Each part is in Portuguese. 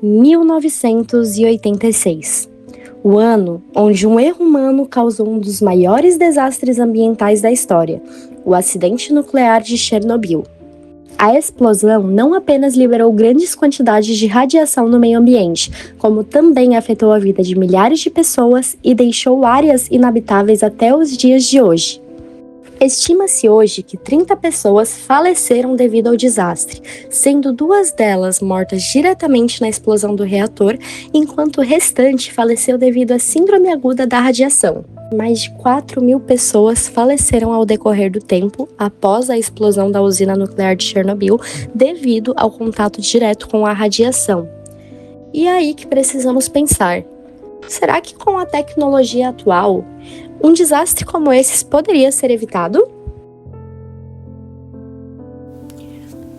1986, o ano onde um erro humano causou um dos maiores desastres ambientais da história, o acidente nuclear de Chernobyl. A explosão não apenas liberou grandes quantidades de radiação no meio ambiente, como também afetou a vida de milhares de pessoas e deixou áreas inabitáveis até os dias de hoje. Estima-se hoje que 30 pessoas faleceram devido ao desastre, sendo 2 delas mortas diretamente na explosão do reator, enquanto o restante faleceu devido à síndrome aguda da radiação. Mais de 4.000 pessoas faleceram ao decorrer do tempo após a explosão da usina nuclear de Chernobyl devido ao contato direto com a radiação. E é aí que precisamos pensar: será que com a tecnologia atual, um desastre como esse poderia ser evitado?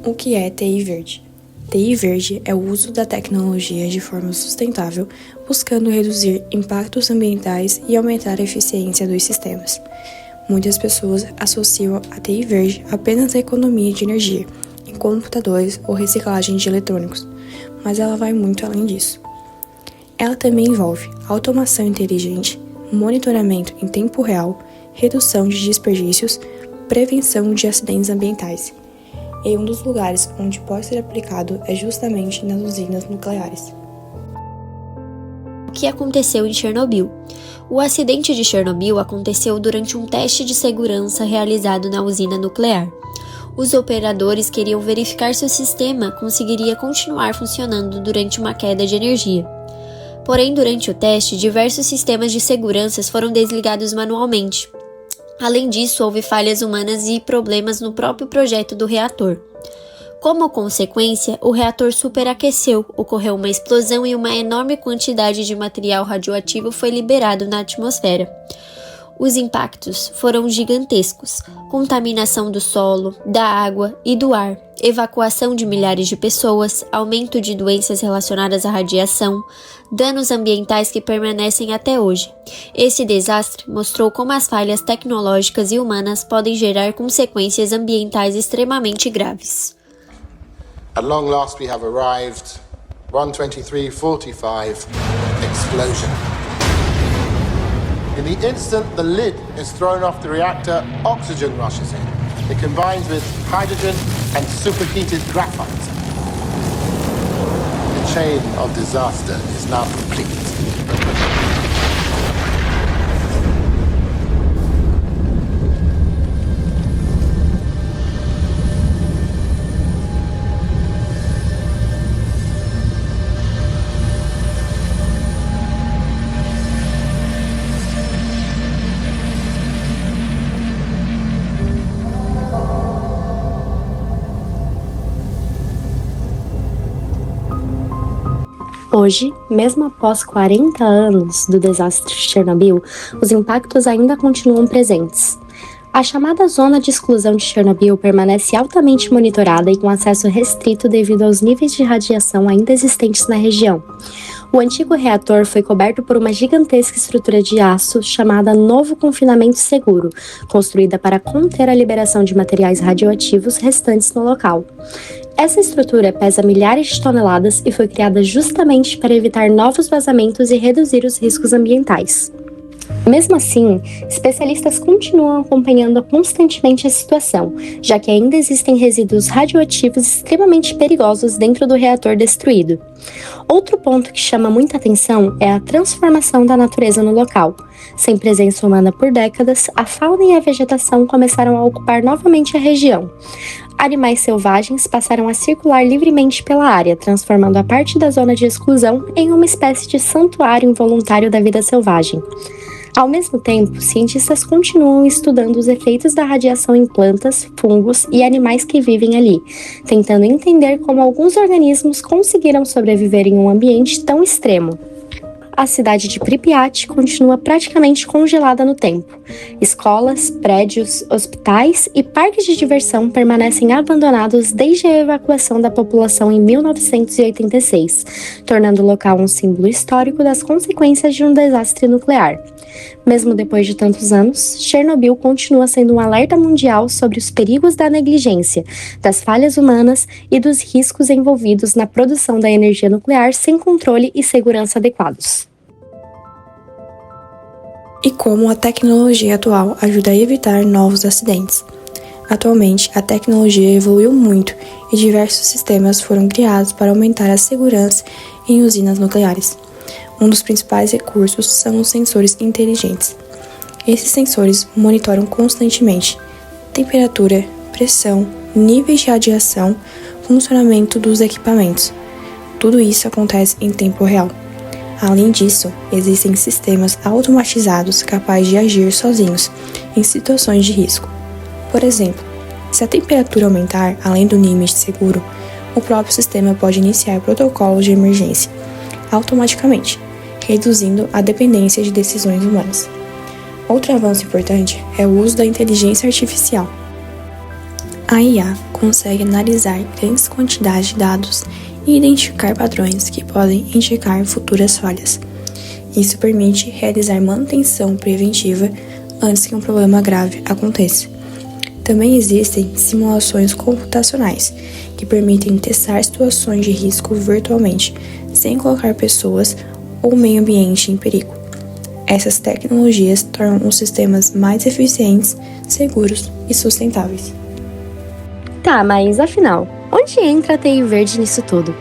O que é TI verde? TI verde é o uso da tecnologia de forma sustentável, buscando reduzir impactos ambientais e aumentar a eficiência dos sistemas. Muitas pessoas associam a TI verde apenas à economia de energia, em computadores ou reciclagem de eletrônicos, mas ela vai muito além disso. Ela também envolve automação inteligente, monitoramento em tempo real, redução de desperdícios, prevenção de acidentes ambientais. E um dos lugares onde pode ser aplicado é justamente nas usinas nucleares. O que aconteceu em Chernobyl? O acidente de Chernobyl aconteceu durante um teste de segurança realizado na usina nuclear. Os operadores queriam verificar se o sistema conseguiria continuar funcionando durante uma queda de energia. Porém, durante o teste, diversos sistemas de segurança foram desligados manualmente. Além disso, houve falhas humanas e problemas no próprio projeto do reator. Como consequência, o reator superaqueceu, ocorreu uma explosão e uma enorme quantidade de material radioativo foi liberado na atmosfera. Os impactos foram gigantescos: contaminação do solo, da água e do ar, evacuação de milhares de pessoas, aumento de doenças relacionadas à radiação, danos ambientais que permanecem até hoje. Esse desastre mostrou como as falhas tecnológicas e humanas podem gerar consequências ambientais extremamente graves. At long last we have arrived. 1:23:45 explosion. In the instant the lid is thrown off the reactor, oxygen rushes in. It combines with hydrogen and superheated graphite. The chain of disaster is now complete. Hoje, mesmo após 40 anos do desastre de Chernobyl, os impactos ainda continuam presentes. A chamada zona de exclusão de Chernobyl permanece altamente monitorada e com acesso restrito devido aos níveis de radiação ainda existentes na região. O antigo reator foi coberto por uma gigantesca estrutura de aço chamada Novo Confinamento Seguro, construída para conter a liberação de materiais radioativos restantes no local. Essa estrutura pesa milhares de toneladas e foi criada justamente para evitar novos vazamentos e reduzir os riscos ambientais. Mesmo assim, especialistas continuam acompanhando constantemente a situação, já que ainda existem resíduos radioativos extremamente perigosos dentro do reator destruído. Outro ponto que chama muita atenção é a transformação da natureza no local. Sem presença humana por décadas, a fauna e a vegetação começaram a ocupar novamente a região. Animais selvagens passaram a circular livremente pela área, transformando a parte da zona de exclusão em uma espécie de santuário involuntário da vida selvagem. Ao mesmo tempo, cientistas continuam estudando os efeitos da radiação em plantas, fungos e animais que vivem ali, tentando entender como alguns organismos conseguiram sobreviver em um ambiente tão extremo. a cidade de Pripyat continua praticamente congelada no tempo. Escolas, prédios, hospitais e parques de diversão permanecem abandonados desde a evacuação da população em 1986, tornando o local um símbolo histórico das consequências de um desastre nuclear. Mesmo depois de tantos anos, Chernobyl continua sendo um alerta mundial sobre os perigos da negligência, das falhas humanas e dos riscos envolvidos na produção da energia nuclear sem controle e segurança adequados. E como a tecnologia atual ajuda a evitar novos acidentes. Atualmente, a tecnologia evoluiu muito e diversos sistemas foram criados para aumentar a segurança em usinas nucleares. Um dos principais recursos são os sensores inteligentes. Esses sensores monitoram constantemente temperatura, pressão, níveis de radiação, funcionamento dos equipamentos. Tudo isso acontece em tempo real. Além disso, existem sistemas automatizados capazes de agir sozinhos em situações de risco. Por exemplo, se a temperatura aumentar além do limite seguro, o próprio sistema pode iniciar protocolos de emergência automaticamente, reduzindo a dependência de decisões humanas. Outro avanço importante é o uso da inteligência artificial. A IA consegue analisar grandes quantidades de dados e identificar padrões que podem indicar futuras falhas. Isso permite realizar manutenção preventiva antes que um problema grave aconteça. Também existem simulações computacionais, que permitem testar situações de risco virtualmente, sem colocar pessoas ou o meio ambiente em perigo. Essas tecnologias tornam os sistemas mais eficientes, seguros e sustentáveis. Tá, mas afinal, onde entra a TI Verde nisso tudo?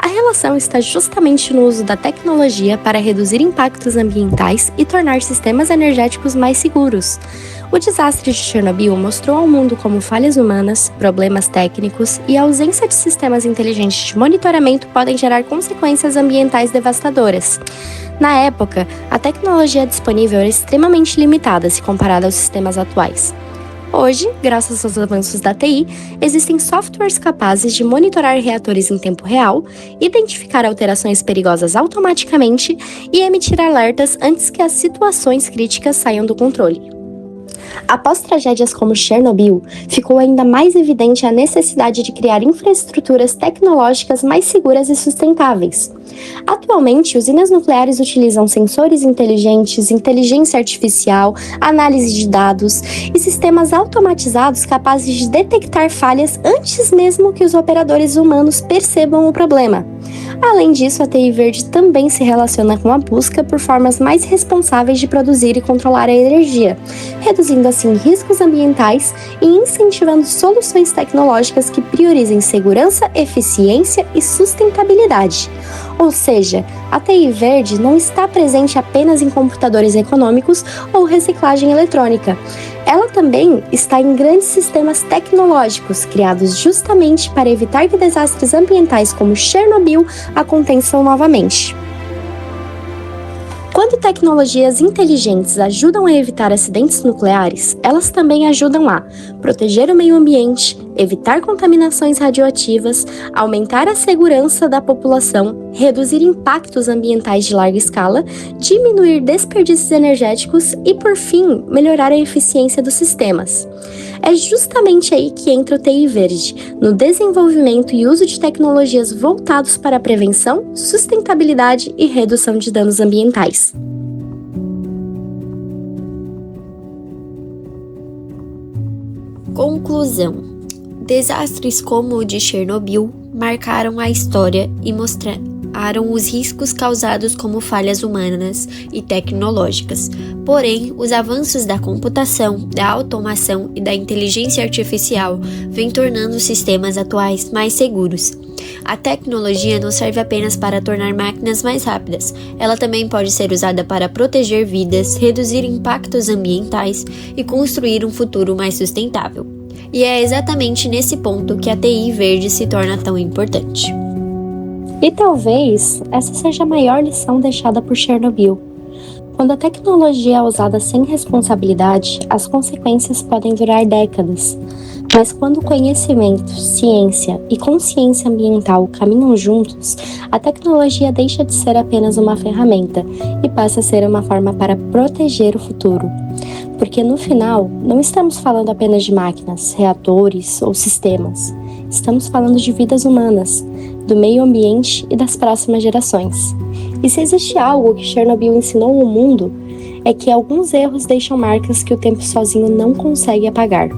A relação está justamente no uso da tecnologia para reduzir impactos ambientais e tornar sistemas energéticos mais seguros. O desastre de Chernobyl mostrou ao mundo como falhas humanas, problemas técnicos e a ausência de sistemas inteligentes de monitoramento podem gerar consequências ambientais devastadoras. Na época, a tecnologia disponível era extremamente limitada se comparada aos sistemas atuais. Hoje, graças aos avanços da TI, existem softwares capazes de monitorar reatores em tempo real, identificar alterações perigosas automaticamente e emitir alertas antes que as situações críticas saiam do controle. Após tragédias como Chernobyl, ficou ainda mais evidente a necessidade de criar infraestruturas tecnológicas mais seguras e sustentáveis. Atualmente, usinas nucleares utilizam sensores inteligentes, inteligência artificial, análise de dados e sistemas automatizados capazes de detectar falhas antes mesmo que os operadores humanos percebam o problema. Além disso, a TI Verde também se relaciona com a busca por formas mais responsáveis de produzir e controlar a energia, reduzindo assim riscos ambientais e incentivando soluções tecnológicas que priorizem segurança, eficiência e sustentabilidade. Ou seja, a TI Verde não está presente apenas em computadores econômicos ou reciclagem eletrônica. Ela também está em grandes sistemas tecnológicos criados justamente para evitar que desastres ambientais como Chernobyl aconteçam novamente. Quando tecnologias inteligentes ajudam a evitar acidentes nucleares, elas também ajudam a proteger o meio ambiente, evitar contaminações radioativas, aumentar a segurança da população, reduzir impactos ambientais de larga escala, diminuir desperdícios energéticos e, por fim, melhorar a eficiência dos sistemas. É justamente aí que entra o TI Verde, no desenvolvimento e uso de tecnologias voltados para a prevenção, sustentabilidade e redução de danos ambientais. Conclusão: desastres como o de Chernobyl marcaram a história e mostraram os riscos causados como falhas humanas e tecnológicas. Porém, os avanços da computação, da automação e da inteligência artificial vêm tornando os sistemas atuais mais seguros. A tecnologia não serve apenas para tornar máquinas mais rápidas, ela também pode ser usada para proteger vidas, reduzir impactos ambientais e construir um futuro mais sustentável. E é exatamente nesse ponto que a TI Verde se torna tão importante. E talvez essa seja a maior lição deixada por Chernobyl. Quando a tecnologia é usada sem responsabilidade, as consequências podem durar décadas. Mas quando conhecimento, ciência e consciência ambiental caminham juntos, a tecnologia deixa de ser apenas uma ferramenta e passa a ser uma forma para proteger o futuro. Porque no final, não estamos falando apenas de máquinas, reatores ou sistemas. Estamos falando de vidas humanas, do meio ambiente e das próximas gerações. E se existe algo que Chernobyl ensinou ao mundo, é que alguns erros deixam marcas que o tempo sozinho não consegue apagar.